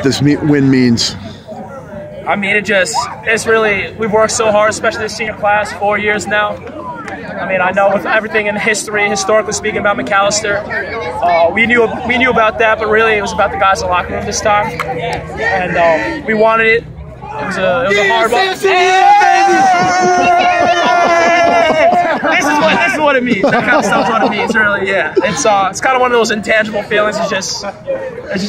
this win means. I mean, it's really, we've worked so hard, especially the senior class, 4 years now. I mean, I know with everything in history, historically speaking, about Macalester, we knew about that, but really it was about the guys in the locker room this time, and we wanted it. It was a hard one. This is what it means. That kind of stuff's what it means, really. Yeah, it's kind of one of those intangible feelings. It's just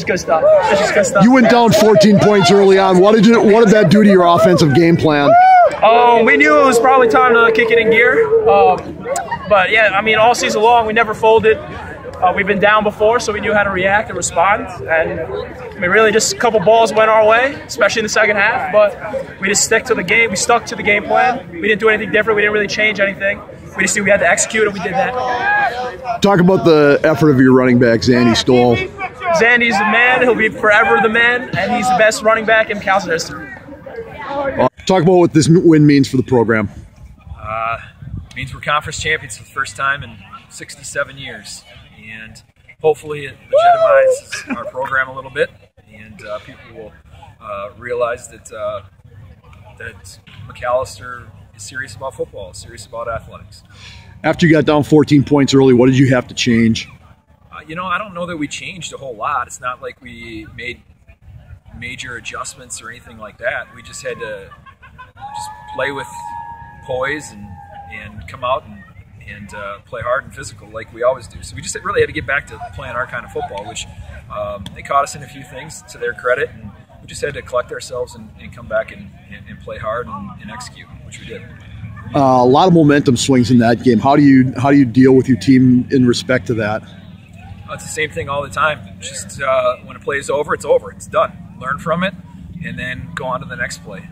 good stuff. It's just good stuff. You went down 14 points early on. What did that do to your offensive game plan? We knew it was probably time to kick it in gear. But yeah, I mean, all season long we never folded. We've been down before, so we knew how to react and respond. And I mean, really, just a couple balls went our way, especially in the second half. But we just stuck to the game. We stuck to the game plan. We didn't do anything different. We didn't really change anything. We just knew we had to execute, and we did that. Talk about the effort of your running back, Zandy Stoll. Zandy's the man. He'll be forever the man, and he's the best running back in Macalester history. Talk about what this win means for the program. It means we're conference champions for the first time in 67 years. And hopefully it legitimizes our program a little bit, and people will realize that Macalester is serious about football, serious about athletics. After you got down 14 points early, what did you have to change? You know, I don't know that we changed a whole lot. It's not like we made major adjustments or anything like that. We just had to just play with poise and come out and play hard and physical like we always do. So we just really had to get back to playing our kind of football, which they caught us in a few things to their credit, and we just had to collect ourselves and come back and play hard and execute, which we did. A lot of momentum swings in that game. How do you deal with your team in respect to that? It's the same thing all the time. Just when a play is over, it's over. It's done. Learn from it, and then go on to the next play.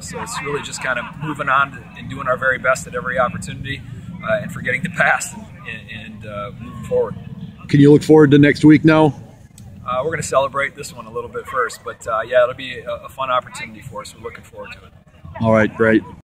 So it's really just kind of moving on and doing our very best at every opportunity. And forgetting the past and moving forward. Can you look forward to next week now? We're going to celebrate this one a little bit first, but yeah, it'll be a fun opportunity for us. We're looking forward to it. All right, great.